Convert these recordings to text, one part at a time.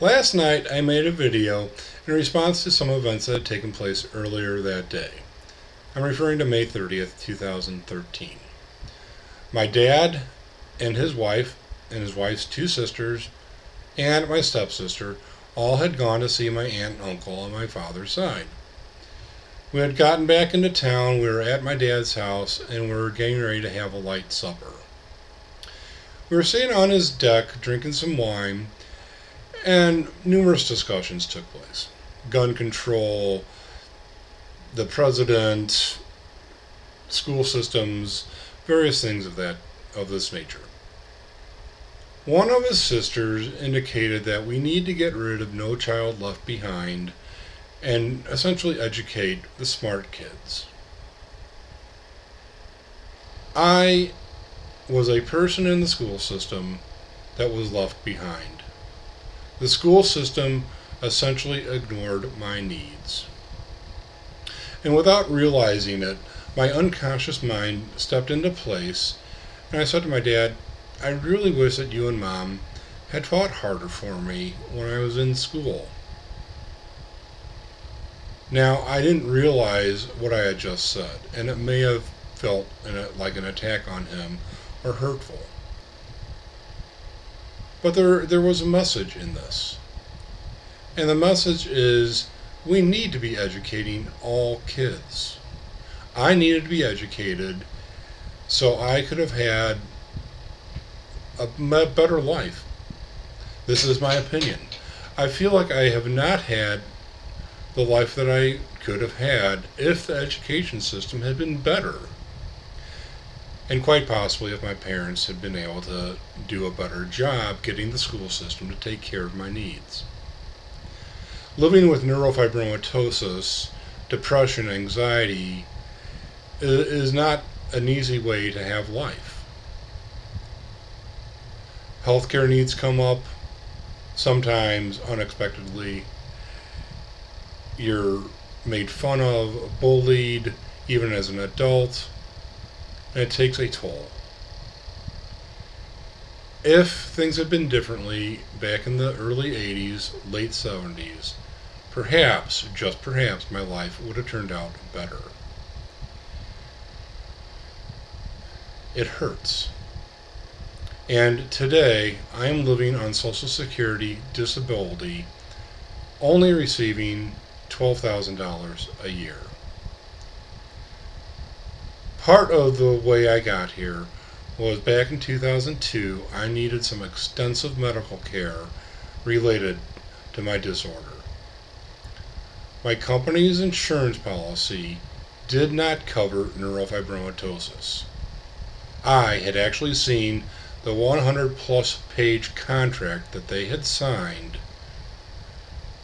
Last night I made a video in response to some events that had taken place earlier that day. I'm referring to May 30th, 2013. My dad and his wife's two sisters, and my stepsister all had gone to see my aunt and uncle on my father's side. We had gotten back into town, we were at my dad's house, and we were getting ready to have a light supper. We were sitting on his deck drinking some wine, and numerous discussions took place. Gun control, the president, school systems, various things of this nature. One of his sisters indicated that we need to get rid of No Child Left Behind and essentially educate the smart kids. I was a person in the school system that was left behind. The school system essentially ignored my needs. And without realizing it, my unconscious mind stepped into place, and I said to my dad, I really wish that you and Mom had fought harder for me when I was in school. Now, I didn't realize what I had just said, and it may have felt like an attack on him or hurtful. But there was a message in this. And the message is we need to be educating all kids. I needed to be educated so I could have had a better life. This is my opinion. I feel like I have not had the life that I could have had if the education system had been better. And quite possibly if my parents had been able to do a better job getting the school system to take care of my needs. Living with neurofibromatosis, depression, anxiety is not an easy way to have life. Healthcare needs come up, sometimes unexpectedly. You're made fun of, bullied, even as an adult, and it takes a toll. If things had been differently back in the early 80s, late 70s, perhaps, just perhaps, my life would have turned out better. It hurts. And today, I am living on Social Security disability, only receiving $12,000 a year. Part of the way I got here was back in 2002, I needed some extensive medical care related to my disorder. My company's insurance policy did not cover neurofibromatosis. I had actually seen the 100 plus page contract that they had signed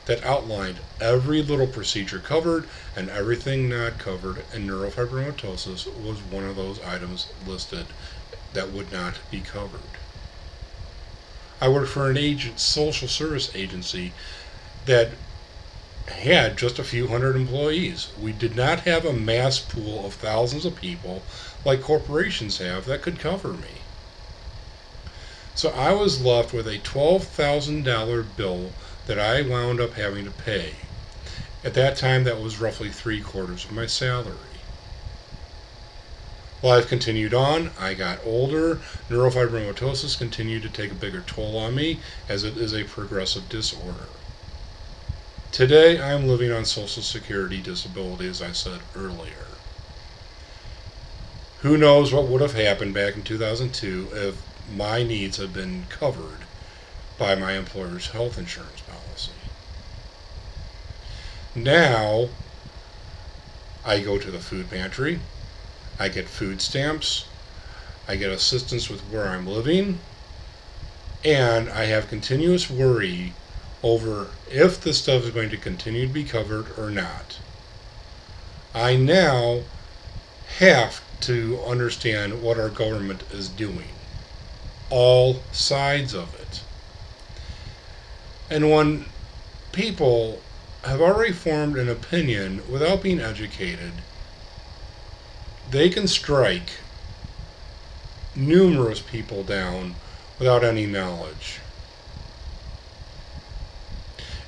that outlined every little procedure covered and everything not covered, and neurofibromatosis was one of those items listed that would not be covered. I worked for an social service agency that had just a few hundred employees. We did not have a mass pool of thousands of people like corporations have that could cover me. So I was left with a $12,000 bill that I wound up having to pay. At that time, that was roughly 3/4 of my salary. Life continued on. I got older. Neurofibromatosis continued to take a bigger toll on me as it is a progressive disorder. Today, I am living on Social Security disability, as I said earlier. Who knows what would have happened back in 2002 if my needs had been covered by my employer's health insurance policy. Now, I go to the food pantry, I get food stamps, I get assistance with where I'm living, and I have continuous worry over if this stuff is going to continue to be covered or not. I now have to understand what our government is doing, all sides of it. And when people have already formed an opinion without being educated, they can strike numerous people down without any knowledge.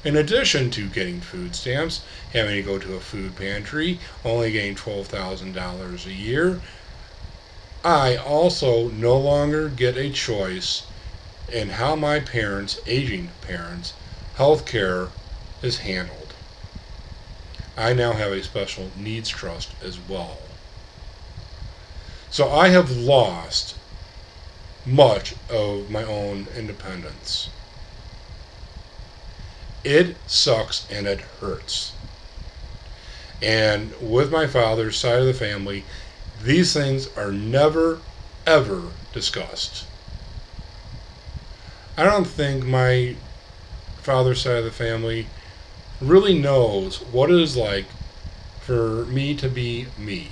In addition to getting food stamps, having to go to a food pantry, only getting $12,000 a year, I also no longer get a choice in how my parents, aging parents, health care is handled. I now have a special needs trust as well. So I have lost much of my own independence. It sucks and it hurts. And with my father's side of the family, these things are never, ever discussed. I don't think my father's side of the family really knows what it is like for me to be me.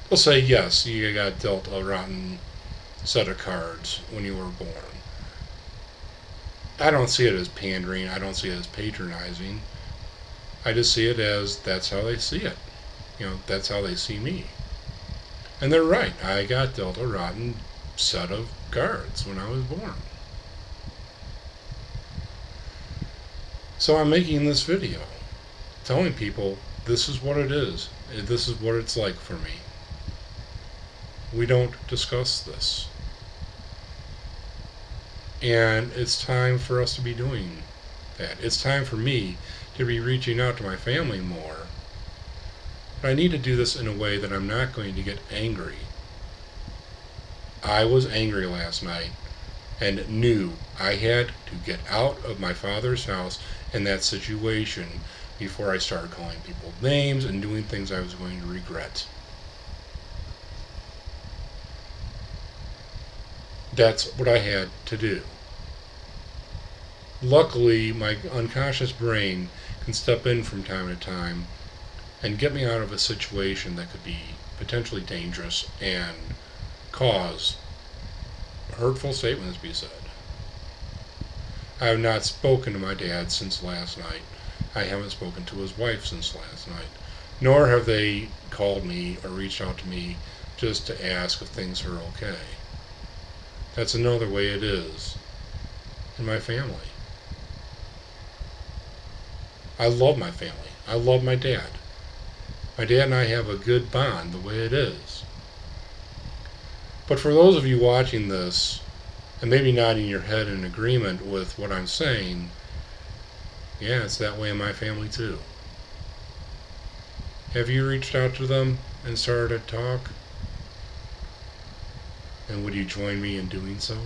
They'll say, yes, you got dealt a rotten set of cards when you were born. I don't see it as pandering. I don't see it as patronizing. I just see it as that's how they see it. That's how they see me. And they're right. I got dealt a rotten set of cards when I was born. So I'm making this video, telling people this is what it is. This is what it's like for me. We don't discuss this. And it's time for us to be doing that. It's time for me to be reaching out to my family more. But I need to do this in a way that I'm not going to get angry. I was angry last night and knew I had to get out of my father's house in that situation before I started calling people names and doing things I was going to regret. That's what I had to do. Luckily, my unconscious brain can step in from time to time and get me out of a situation that could be potentially dangerous and cause hurtful statements to be said. I have not spoken to my dad since last night. I haven't spoken to his wife since last night. Nor have they called me or reached out to me just to ask if things are okay. That's another way it is in my family. I love my family. I love my dad. My dad and I have a good bond the way it is. But for those of you watching this, and maybe nodding your head in agreement with what I'm saying, yeah, it's that way in my family too. Have you reached out to them and started to talk? And would you join me in doing so?